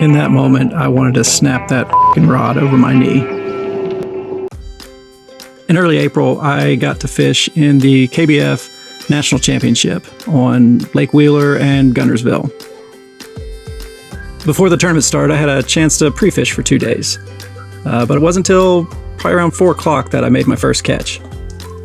In that moment, I wanted to snap that f***ing rod over my knee. In early April, I got to fish in the KBF National Championship on Lake Wheeler and Guntersville. Before the tournament started, I had a chance to pre-fish for 2 days. But it wasn't until probably around 4 o'clock that I made my first catch.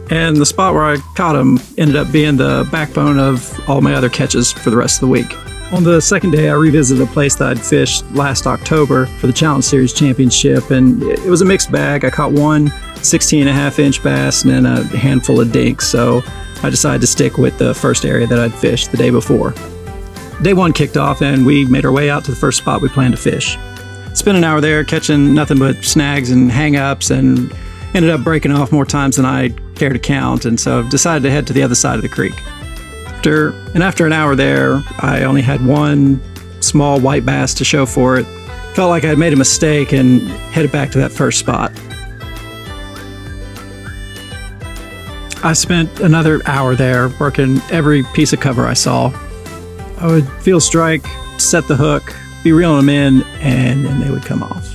And the spot where I caught him ended up being the backbone of all my other catches for the rest of the week. On the second day, I revisited a place that I'd fished last October for the Challenge Series Championship, and it was a mixed bag. I caught one 16.5-inch bass and then a handful of dinks, so I decided to stick with the first area that I'd fished the day before. Day one kicked off, and we made our way out to the first spot we planned to fish. Spent an hour there catching nothing but snags and hang-ups, and ended up breaking off more times than I cared to count, and so decided to head to the other side of the creek. After an hour there, I only had one small white bass to show for it. Felt like I'd made a mistake and headed back to that first spot. I spent another hour there working every piece of cover I saw. I would feel a strike, set the hook, be reeling them in, and then they would come off.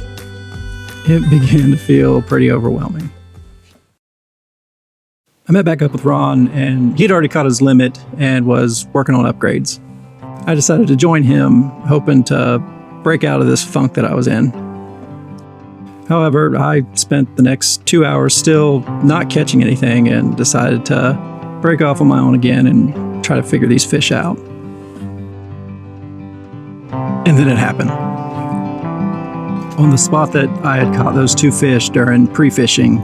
It began to feel pretty overwhelming. I met back up with Ron, and he'd already caught his limit and was working on upgrades. I decided to join him, hoping to break out of this funk that I was in. However, I spent the next 2 hours still not catching anything and decided to break off on my own again and try to figure these fish out. And then it happened. On the spot that I had caught those 2 fish during pre-fishing,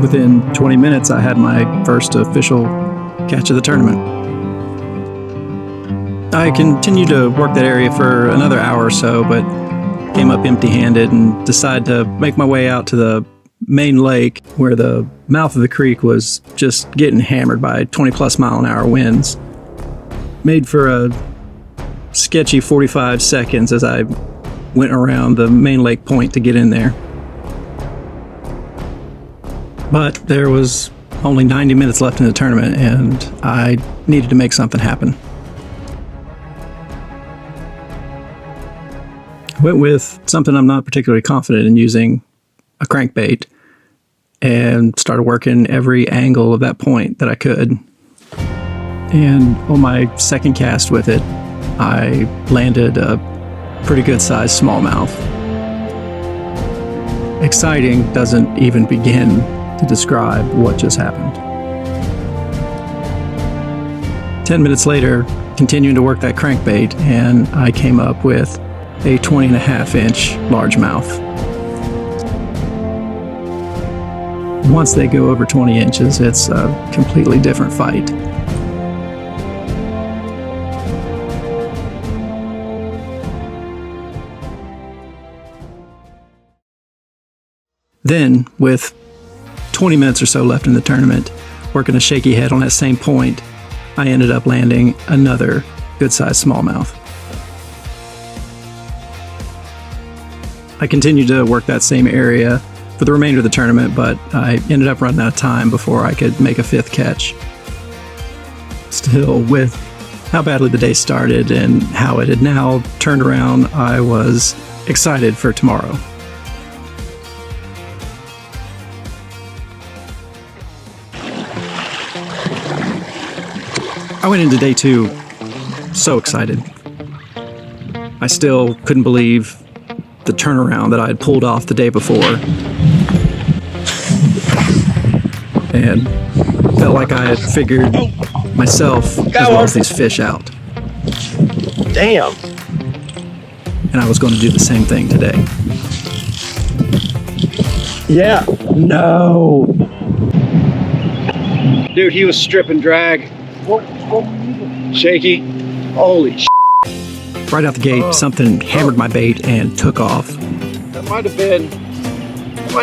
within 20 minutes I had my first official catch of the tournament. I continued to work that area for another hour or so, but came up empty-handed and decided to make my way out to the main lake where the mouth of the creek was just getting hammered by 20-plus mile-an-hour winds. Made for a sketchy 45 seconds as I went around the main lake point to get in there. But there was only 90 minutes left in the tournament, and I needed to make something happen. I went with something I'm not particularly confident in using, a crankbait, and started working every angle of that point that I could. And on my second cast with it, I landed a pretty good-sized smallmouth. Exciting doesn't even begin to describe what just happened. 10 minutes later, continuing to work that crankbait, and I came up with a 20.5-inch largemouth. Once they go over 20 inches, it's a completely different fight. Then, with 20 minutes or so left in the tournament, working a shaky head on that same point, I ended up landing another good-sized smallmouth. I continued to work that same area for the remainder of the tournament, but I ended up running out of time before I could make a 5th catch. Still, with how badly the day started and how it had now turned around, I was excited for tomorrow. I went into day 2 so excited. I still couldn't believe the turnaround that I had pulled off the day before, and felt like I had figured myself as well as these fish out. Damn. And I was going to do the same thing today. Yeah. No. Dude, he was stripping drag. What Shaky. Holy sh**. Right out the gate, something hammered my bait and took off. That might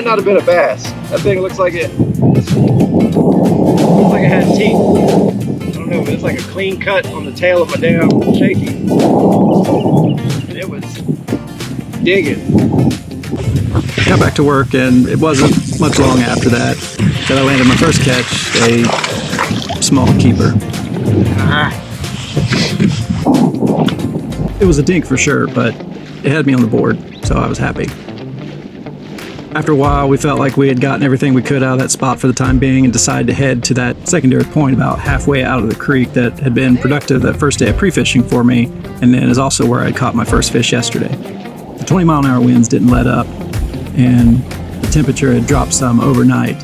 not have been a bass. That thing looks like it had teeth. I don't know, but it's like a clean cut on the tail of my damn shaky. And it was digging. Got back to work, and it wasn't much long after that I landed my first catch, a small keeper. It was a dink for sure, but it had me on the board, so I was happy. After a while, we felt like we had gotten everything we could out of that spot for the time being and decided to head to that secondary point about halfway out of the creek that had been productive that first day of pre-fishing for me, and then is also where I caught my first fish yesterday. The 20-mile-an-hour winds didn't let up, and the temperature had dropped some overnight,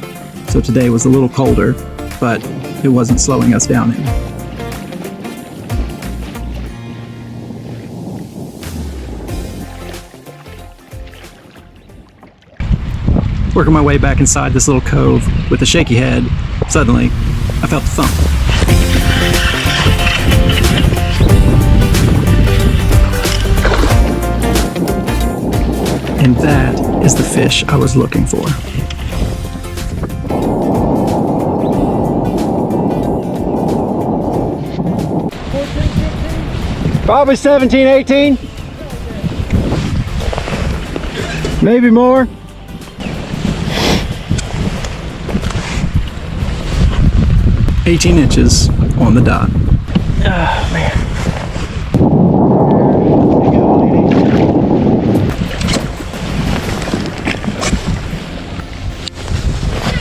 so today was a little colder, but it wasn't slowing us down any. Working my way back inside this little cove with a shaky head, suddenly I felt the thump. And that is the fish I was looking for. Probably 17, 18. Maybe more. "18 inches on the dot." Oh, man.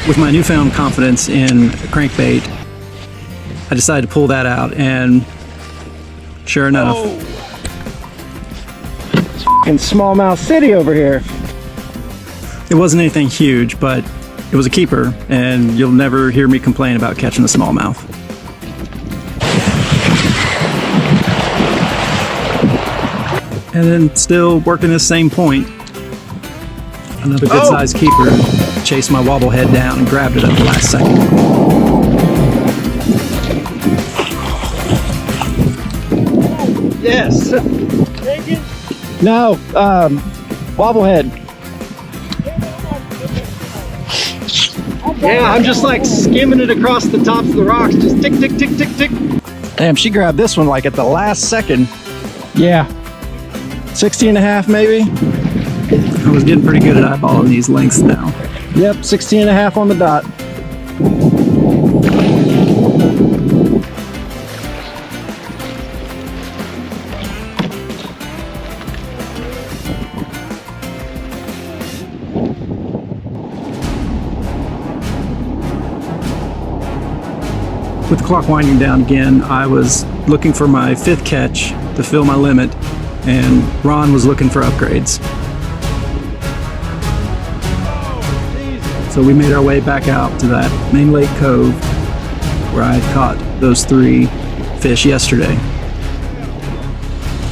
With my newfound confidence in a crankbait, I decided to pull that out, and sure enough, It's f***ing smallmouth city over here. it wasn't anything huge, but it was a keeper, and you'll never hear me complain about catching a smallmouth. And then still working this same point, another good-sized keeper chased my wobble head down and grabbed it at the last second. Yes. No, wobblehead. Yeah, I'm just like skimming it across the tops of the rocks, just tick, tick, tick, tick, tick. Damn, she grabbed this one like at the last second. Yeah. 16 and a half maybe? I was getting pretty good at eyeballing these lengths now. Yep, 16 and a half on the dot. With the clock winding down again, I was looking for my 5th catch to fill my limit, and Ron was looking for upgrades. So we made our way back out to that main lake cove where I had caught those 3 fish yesterday.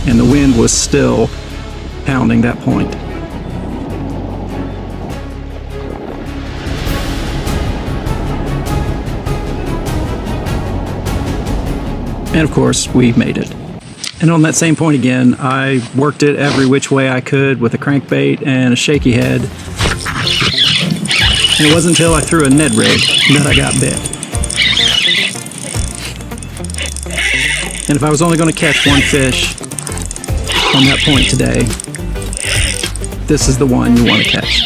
And the wind was still pounding that point. And of course, we made it. And on that same point again, I worked it every which way I could with a crankbait and a shaky head. And it wasn't until I threw a Ned rig that I got bit. And if I was only going to catch one fish on that point today, this is the one you want to catch.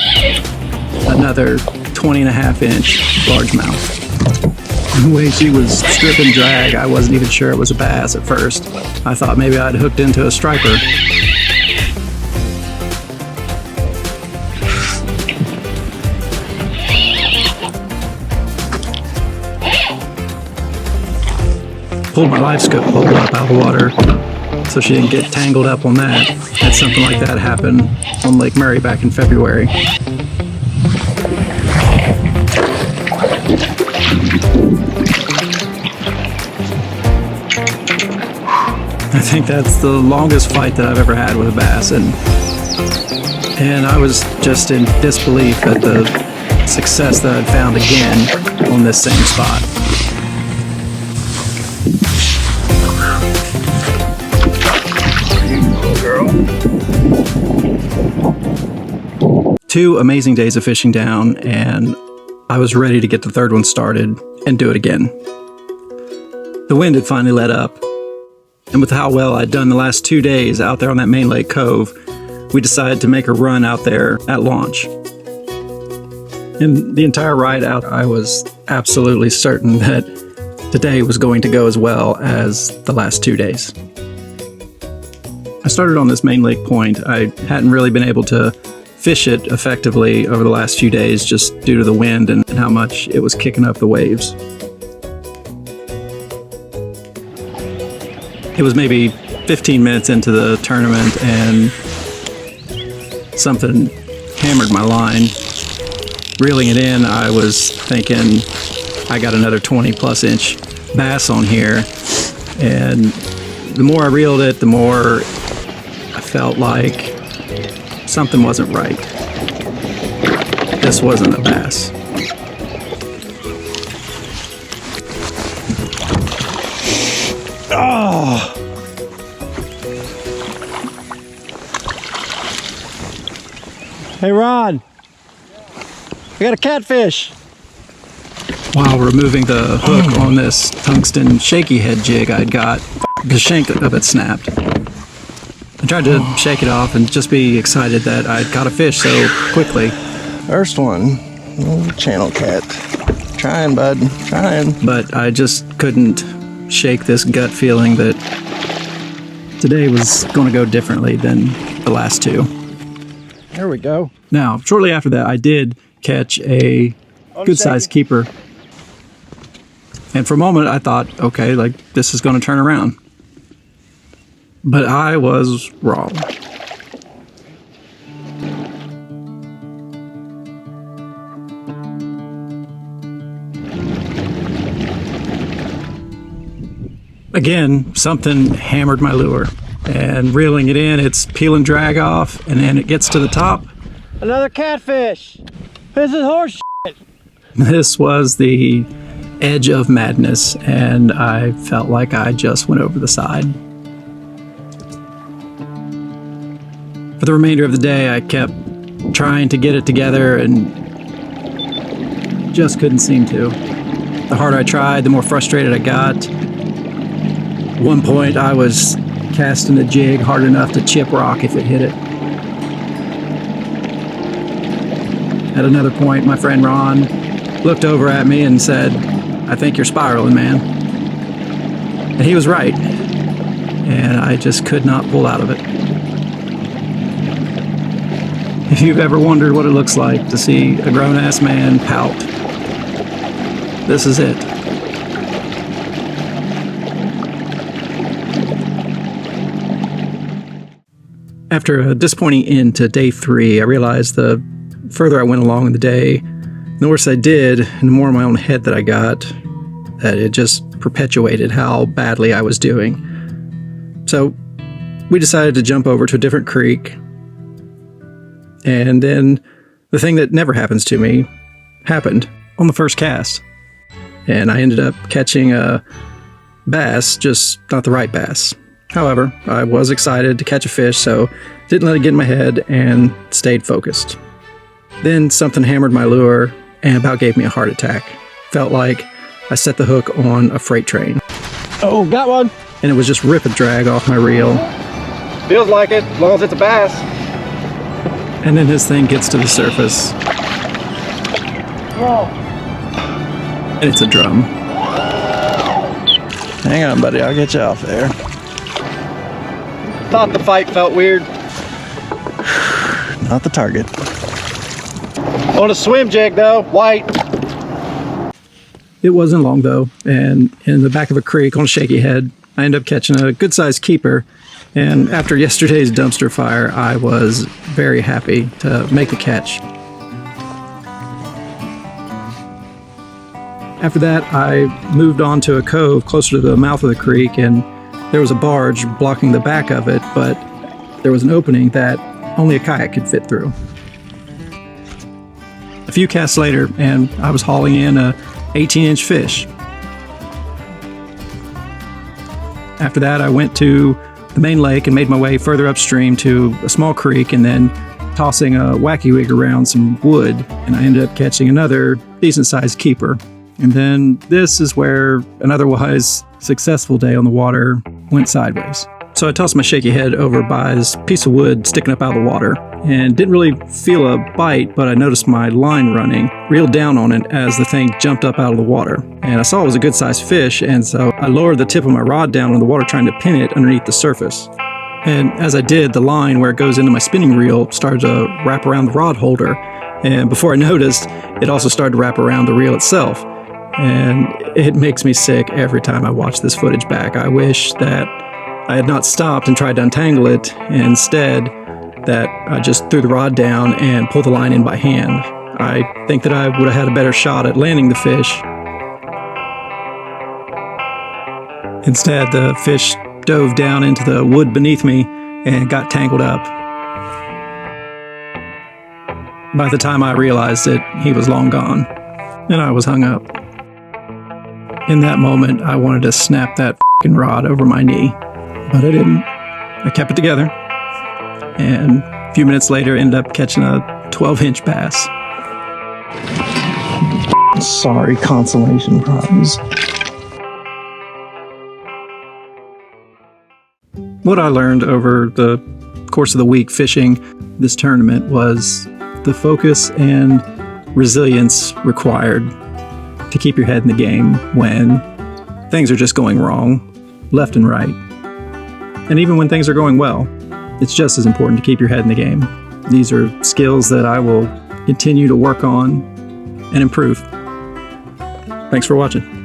Another 20.5-inch largemouth. The way she was stripping drag, I wasn't even sure it was a bass at first. I thought maybe I'd hooked into a striper. Pulled my live scope pole up out of the water so she didn't get tangled up on that. Had something like that happen on Lake Murray back in February. I think that's the longest fight that I've ever had with a bass, and I was just in disbelief at the success that I'd found again on this same spot. Two amazing days of fishing down, and I was ready to get the third one started and do it again. The wind had finally let up, and with how well I'd done the last 2 days out there on that main lake cove, we decided to make a run out there at launch. And the entire ride out, I was absolutely certain that today was going to go as well as the last 2 days. I started on this main lake point. I hadn't really been able to fish it effectively over the last few days just due to the wind and how much it was kicking up the waves. It was maybe 15 minutes into the tournament and something hammered my line. Reeling it in, I was thinking I got another 20 plus inch bass on here, and the more I reeled it, the more I felt like something wasn't right. This wasn't a bass. Oh! Hey, Ron. I got a catfish. While removing the hook on this tungsten shaky head jig I'd got, the shank of it snapped. I tried to shake it off and just be excited that I'd caught a fish so quickly. First one. Little channel cat. Trying, bud. Trying. But I just couldn't shake this gut feeling that today was going to go differently than the last two. There we go. Now, shortly after that, I did catch a good-sized keeper. And for a moment, I thought, okay, like, this is going to turn around. But I was wrong. Again, something hammered my lure. And reeling it in, it's peel and drag off, and then it gets to the top. Another catfish. This is horse shit. This was the edge of madness, and I felt like I just went over the side. For the remainder of the day, I kept trying to get it together and just couldn't seem to. The harder I tried, the more frustrated I got. At one point, I was casting the jig hard enough to chip rock if it hit it. At another point, my friend Ron looked over at me and said, "I think you're spiraling, man." And he was right. And I just could not pull out of it. If you've ever wondered what it looks like to see a grown-ass man pout, this is it. After a disappointing end to day 3, I realized the further I went along in the day, the worse I did, and the more in my own head that I got, that it just perpetuated how badly I was doing. So we decided to jump over to a different creek. And then the thing that never happens to me happened on the first cast. And I ended up catching a bass, just not the right bass. However, I was excited to catch a fish, so didn't let it get in my head and stayed focused. Then something hammered my lure and about gave me a heart attack. Felt like I set the hook on a freight train. Oh, got one. And it was just rip and drag off my reel. Feels like it, as long as it's a bass. And then this thing gets to the surface. Whoa. And it's a drum. Hang on, buddy. I'll get you off there. Thought the fight felt weird. Not the target. On a swim jig though, white. It wasn't long though, and in the back of a creek on a shaky head, I ended up catching a good-sized keeper. And after yesterday's dumpster fire, I was very happy to make the catch. After that, I moved on to a cove closer to the mouth of the creek, and there was a barge blocking the back of it, but there was an opening that only a kayak could fit through. A few casts later, and I was hauling in a 18-inch fish. After that, I went to the main lake and made my way further upstream to a small creek, and then tossing a wacky wig around some wood, and I ended up catching another decent-sized keeper. And then this is where an otherwise successful day on the water went sideways. So I tossed my shaky head over by this piece of wood sticking up out of the water and didn't really feel a bite, but I noticed my line running, reeled down on it as the thing jumped up out of the water. And I saw it was a good-sized fish, and so I lowered the tip of my rod down in the water trying to pin it underneath the surface. And as I did, the line where it goes into my spinning reel started to wrap around the rod holder. And before I noticed, it also started to wrap around the reel itself. And it makes me sick every time I watch this footage back. I wish that I had not stopped and tried to untangle it. Instead, that I just threw the rod down and pulled the line in by hand. I think that I would have had a better shot at landing the fish. Instead, the fish dove down into the wood beneath me and got tangled up. By the time I realized it, he was long gone, and I was hung up. In that moment, I wanted to snap that f***ing rod over my knee, but I didn't. I kept it together, and a few minutes later, ended up catching a 12-inch bass. Sorry, consolation prize. What I learned over the course of the week fishing this tournament was the focus and resilience required to keep your head in the game when things are just going wrong, left and right. And even when things are going well, it's just as important to keep your head in the game. These are skills that I will continue to work on and improve. Thanks for watching.